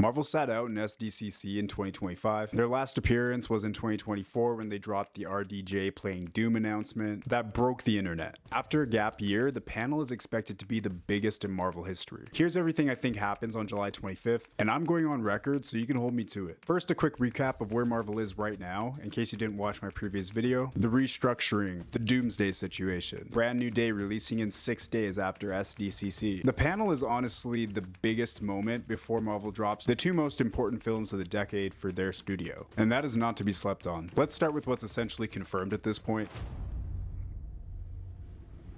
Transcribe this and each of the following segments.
Marvel sat out in SDCC in 2025. Their last appearance was in 2024 when they dropped the RDJ playing Doom announcement that broke the internet. After a gap year, the panel is expected to be the biggest in Marvel history. Here's everything I think happens on July 25th, and I'm going on record so you can hold me to it. First, a quick recap of where Marvel is right now, in case you didn't watch my previous video. The restructuring, the Doomsday situation, Brand New Day releasing in 6 days after SDCC. The panel is honestly the biggest moment before Marvel drops the two most important films of the decade for their studio, and that is not to be slept on. Let's start with what's essentially confirmed at this point.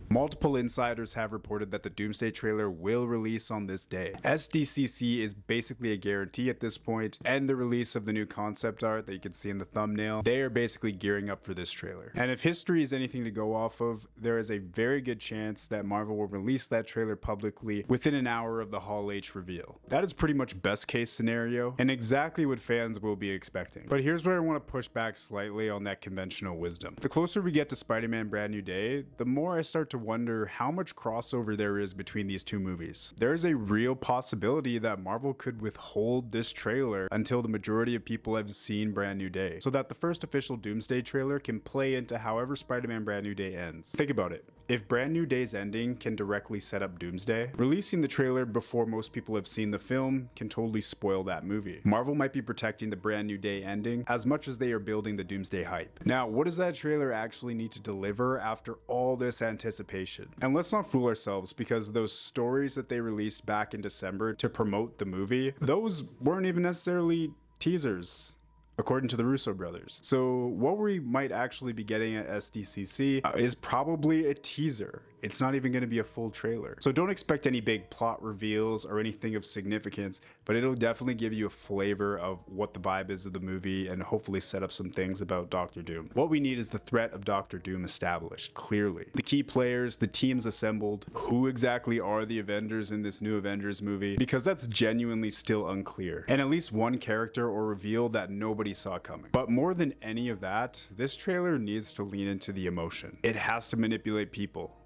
Multiple insiders have reported that the Doomsday trailer will release on this day. SDCC is basically a guarantee at this point, and the release of the new concept art that you can see in the thumbnail, they are basically gearing up for this trailer. And if history is anything to go off of, there is a very good chance that Marvel will release that trailer publicly within an hour of the Hall H reveal. That is pretty much best case scenario, and exactly what fans will be expecting. But here's where I want to push back slightly on that conventional wisdom. The closer we get to Spider-Man Brand New Day, the more I start to wonder how much crossover there is between these two movies. There is a real possibility that Marvel could withhold this trailer until the majority of people have seen Brand New Day, so that the first official Doomsday trailer can play into however Spider-Man Brand New Day ends. Think about it. If Brand New Day's ending can directly set up Doomsday, releasing the trailer before most people have seen the film can totally spoil that movie. Marvel might be protecting the Brand New Day ending as much as they are building the Doomsday hype. Now, what does that trailer actually need to deliver after all this anticipation? And let's not fool ourselves, because those stories that they released back in December to promote the movie, those weren't even necessarily teasers, according to the Russo brothers. So what we might actually be getting at SDCC is probably a teaser. It's not even going to be a full trailer. So don't expect any big plot reveals or anything of significance, but it'll definitely give you a flavor of what the vibe is of the movie and hopefully set up some things about Doctor Doom. What we need is the threat of Doctor Doom established, clearly. The key players, the teams assembled, who exactly are the Avengers in this new Avengers movie, because that's genuinely still unclear. And at least one character or reveal that nobody saw coming. But more than any of that, this trailer needs to lean into the emotion. It has to manipulate people.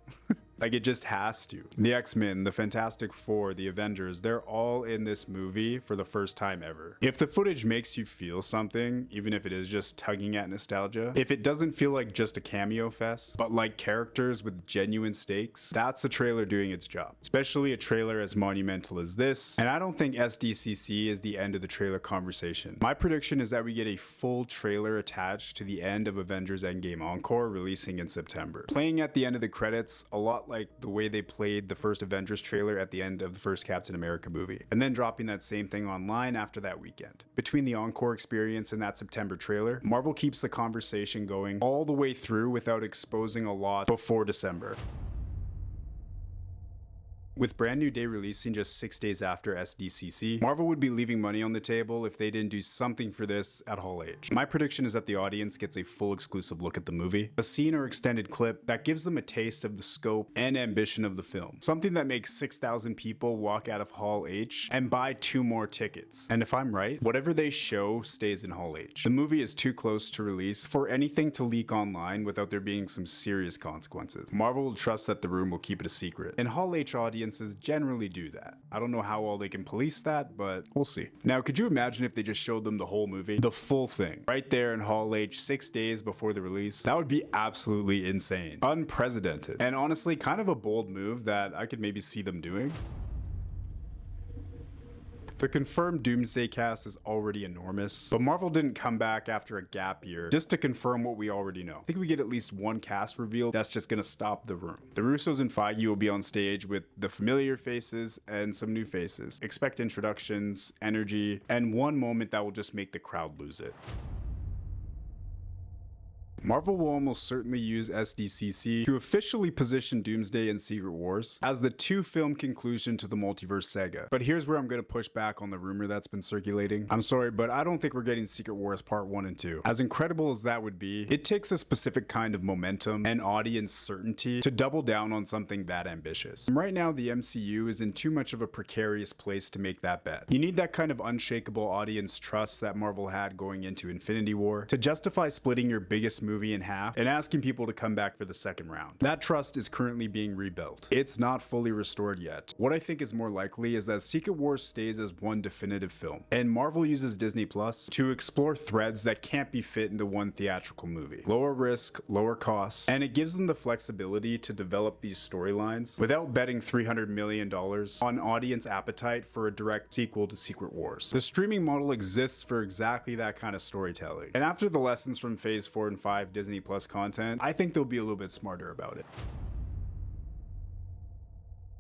Like, it just has to. The X-Men, the Fantastic Four, the Avengers, they're all in this movie for the first time ever. If the footage makes you feel something, even if it is just tugging at nostalgia, if it doesn't feel like just a cameo fest, but like characters with genuine stakes, that's a trailer doing its job. Especially a trailer as monumental as this. And I don't think SDCC is the end of the trailer conversation. My prediction is that we get a full trailer attached to the end of Avengers Endgame Encore, releasing in September. Playing at the end of the credits, a lot like the way they played the first Avengers trailer at the end of the first Captain America movie, and then dropping that same thing online after that weekend. Between the Encore experience and that September trailer, Marvel keeps the conversation going all the way through without exposing a lot before December. With Brand New Day releasing just 6 days after SDCC, Marvel would be leaving money on the table if they didn't do something for this at Hall H. My prediction is that the audience gets a full exclusive look at the movie, a scene or extended clip that gives them a taste of the scope and ambition of the film. Something that makes 6,000 people walk out of Hall H and buy 2 more tickets. And if I'm right, whatever they show stays in Hall H. The movie is too close to release for anything to leak online without there being some serious consequences. Marvel will trust that the room will keep it a secret, and Hall H audiences generally do that. I don't know how well they can police that, but we'll see. Now, could you imagine if they just showed them the whole movie, the full thing, right there in Hall H 6 days before the release? That would be absolutely insane, unprecedented, and honestly kind of a bold move that I could maybe see them doing. The confirmed Doomsday cast is already enormous, but Marvel didn't come back after a gap year just to confirm what we already know. I think we get at least one cast reveal that's just gonna stop the room. The Russos and Feige will be on stage with the familiar faces and some new faces. Expect introductions, energy, and one moment that will just make the crowd lose it. Marvel will almost certainly use SDCC to officially position Doomsday and Secret Wars as the 2-film conclusion to the multiverse saga. But here's where I'm going to push back on the rumor that's been circulating. I'm sorry, but I don't think we're getting Secret Wars Part 1 and 2. As incredible as that would be, it takes a specific kind of momentum and audience certainty to double down on something that ambitious. And right now, the MCU is in too much of a precarious place to make that bet. You need that kind of unshakable audience trust that Marvel had going into Infinity War to justify splitting your biggest movie movie in half and asking people to come back for the second round. That trust is currently being rebuilt. It's not fully restored yet. What I think is more likely is that Secret Wars stays as one definitive film, and Marvel uses Disney Plus to explore threads that can't be fit into one theatrical movie. Lower risk, lower costs, and it gives them the flexibility to develop these storylines without betting $300 million on audience appetite for a direct sequel to Secret Wars. The streaming model exists for exactly that kind of storytelling, and after the lessons from Phase 4 and 5 Disney Plus content, I think they'll be a little bit smarter about it.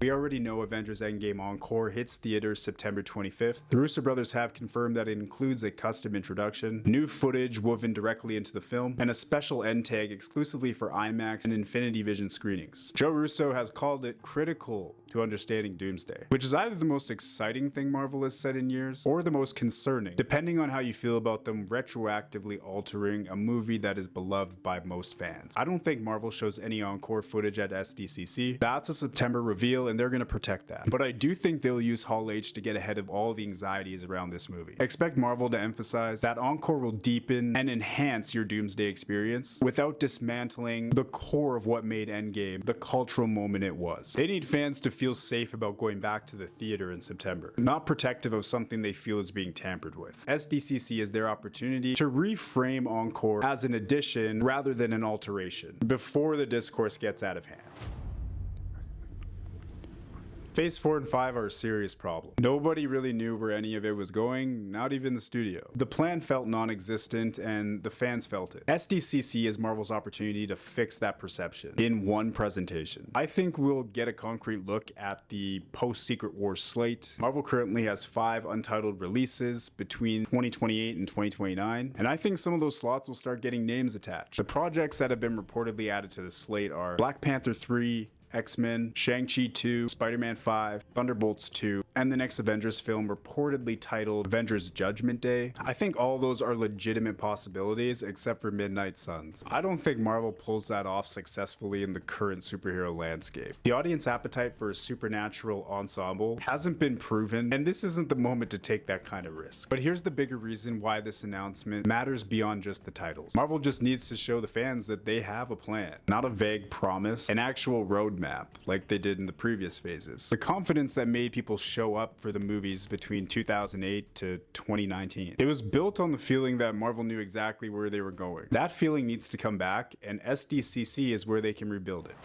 We already know Avengers Endgame Encore hits theaters September 25th. The Russo brothers have confirmed that it includes a custom introduction, new footage woven directly into the film, and a special end tag exclusively for IMAX and Infinity Vision screenings. Joe Russo has called it critical to understanding Doomsday, which is either the most exciting thing Marvel has said in years, or the most concerning, depending on how you feel about them retroactively altering a movie that is beloved by most fans. I don't think Marvel shows any Encore footage at SDCC. That's a September reveal, and they're gonna protect that. But I do think they'll use Hall H to get ahead of all the anxieties around this movie. Expect Marvel to emphasize that Encore will deepen and enhance your Doomsday experience without dismantling the core of what made Endgame the cultural moment it was. They need fans to feel safe about going back to the theater in September, not protective of something they feel is being tampered with. SDCC is their opportunity to reframe Encore as an addition rather than an alteration before the discourse gets out of hand. Phase 4 and 5 are a serious problem. Nobody really knew where any of it was going, not even the studio. The plan felt non-existent and the fans felt it. SDCC is Marvel's opportunity to fix that perception in one presentation. I think we'll get a concrete look at the post-Secret Wars slate. Marvel currently has 5 untitled releases between 2028 and 2029, and I think some of those slots will start getting names attached. The projects that have been reportedly added to the slate are Black Panther 3, X-Men, Shang-Chi 2, Spider-Man 5, Thunderbolts 2, and the next Avengers film reportedly titled Avengers Judgment Day. I think all those are legitimate possibilities except for Midnight Suns. I don't think Marvel pulls that off successfully in the current superhero landscape. The audience appetite for a supernatural ensemble hasn't been proven, and this isn't the moment to take that kind of risk. But here's the bigger reason why this announcement matters beyond just the titles. Marvel just needs to show the fans that they have a plan, not a vague promise, an actual roadmap like they did in the previous phases. The confidence that made people show up for the movies between 2008 to 2019. It was built on the feeling that Marvel knew exactly where they were going. That feeling needs to come back, and SDCC is where they can rebuild it.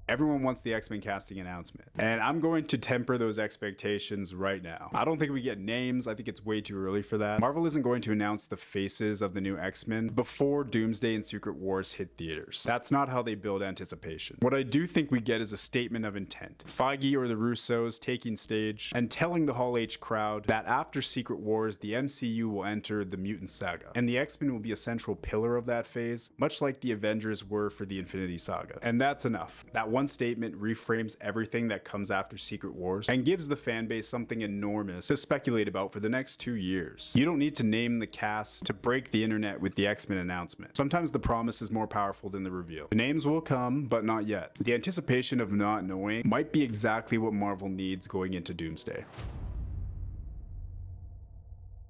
Everyone wants the X-Men casting announcement, and I'm going to temper those expectations right now. I don't think we get names. I think it's way too early for that. Marvel isn't going to announce the faces of the new X-Men before Doomsday and Secret Wars hit theaters. That's not how they build anticipation. What I do think we get is a statement of intent. Feige or the Russos taking stage and telling the Hall H crowd that after Secret Wars, the MCU will enter the mutant saga, and the X-Men will be a central pillar of that phase, much like the Avengers were for the Infinity Saga. And that's enough. That one statement reframes everything that comes after Secret Wars and gives the fan base something enormous to speculate about for the next 2 years. You don't need to name the cast to break the internet with the X-Men announcement. Sometimes the promise is more powerful than the reveal. The names will come, but not yet. The anticipation of not knowing might be exactly what Marvel needs going into Doomsday.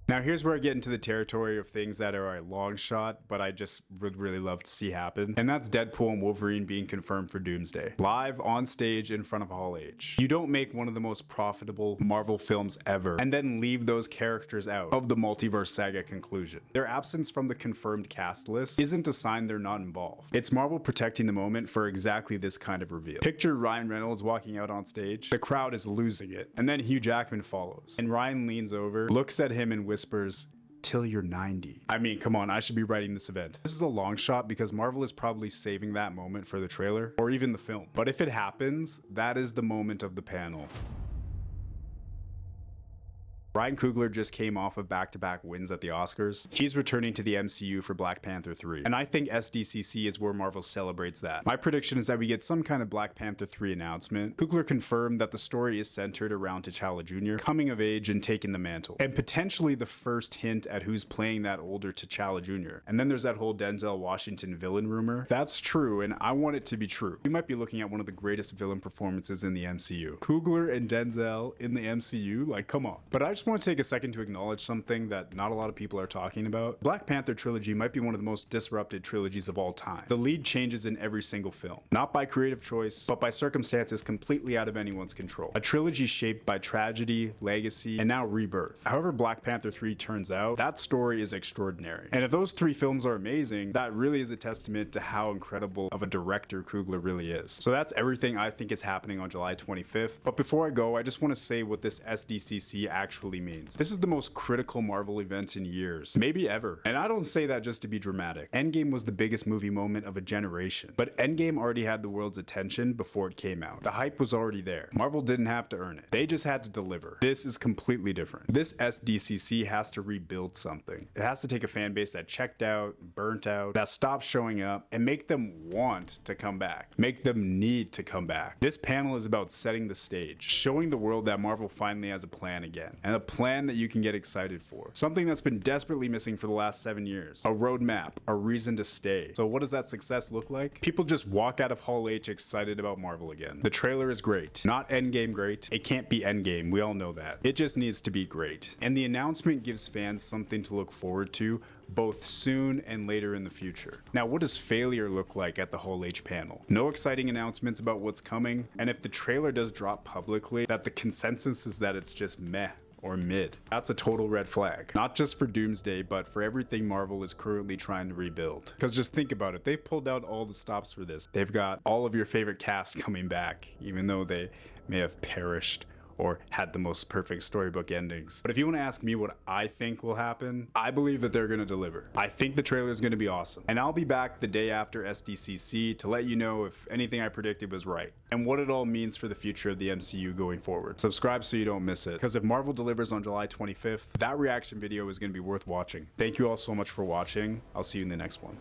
Now here's where I get into the territory of things that are a long shot, but I just would really love to see happen. And that's Deadpool and Wolverine being confirmed for Doomsday. Live on stage in front of Hall H. You don't make one of the most profitable Marvel films ever and then leave those characters out of the multiverse saga conclusion. Their absence from the confirmed cast list isn't a sign they're not involved. It's Marvel protecting the moment for exactly this kind of reveal. Picture Ryan Reynolds walking out on stage. The crowd is losing it. And then Hugh Jackman follows. And Ryan leans over, looks at him and whispers, "Till you're 90. I mean, come on, I should be writing this event. This is a long shot because Marvel is probably saving that moment for the trailer or even the film. But if it happens, that is the moment of the panel. Ryan Coogler just came off of back-to-back wins at the Oscars. He's returning to the MCU for Black Panther 3, and I think SDCC is where Marvel celebrates that. My prediction is that we get some kind of Black Panther 3 announcement. Coogler confirmed that the story is centered around T'Challa Jr. coming of age and taking the mantle, and potentially the first hint at who's playing that older T'Challa Jr. And then there's that whole Denzel Washington villain rumor. That's true, and I want it to be true. We might be looking at one of the greatest villain performances in the MCU. Coogler and Denzel in the MCU, like, come on. But I just just want to take a second to acknowledge something that not a lot of people are talking about. Black Panther trilogy might be one of the most disrupted trilogies of all time. The lead changes in every single film, not by creative choice, but by circumstances completely out of anyone's control. A trilogy shaped by tragedy, legacy, and now rebirth. However Black Panther 3 turns out, that story is extraordinary. And if those 3 films are amazing, that really is a testament to how incredible of a director Coogler really is. So that's everything I think is happening on July 25th. But before I go, I just want to say what this SDCC actually means. This is the most critical Marvel event in years, maybe ever. And I don't say that just to be dramatic. Endgame was the biggest movie moment of a generation. But Endgame already had the world's attention before it came out. The hype was already there. Marvel didn't have to earn it. They just had to deliver. This is completely different. This SDCC has to rebuild something. It has to take a fan base that checked out, burnt out, that stopped showing up, and make them want to come back. Make them need to come back. This panel is about setting the stage, showing the world that Marvel finally has a plan again, and a plan that you can get excited for. Something that's been desperately missing for the last 7 years. A roadmap, a reason to stay. So what does that success look like? People just walk out of Hall H excited about Marvel again. The trailer is great. Not Endgame great. It can't be Endgame, we all know that. It just needs to be great. And the announcement gives fans something to look forward to, both soon and later in the future. Now, what does failure look like at the Hall H panel? No exciting announcements about what's coming, and if the trailer does drop publicly, that the consensus is that it's just meh or mid. That's a total red flag. Not just for Doomsday, but for everything Marvel is currently trying to rebuild. Because just think about it, they've pulled out all the stops for this. They've got all of your favorite casts coming back, even though they may have perished or had the most perfect storybook endings. But if you want to ask me what I think will happen, I believe that they're going to deliver. I think the trailer is going to be awesome. And I'll be back the day after SDCC to let you know if anything I predicted was right and what it all means for the future of the MCU going forward. Subscribe so you don't miss it, because if Marvel delivers on July 25th, that reaction video is going to be worth watching. Thank you all so much for watching. I'll see you in the next one.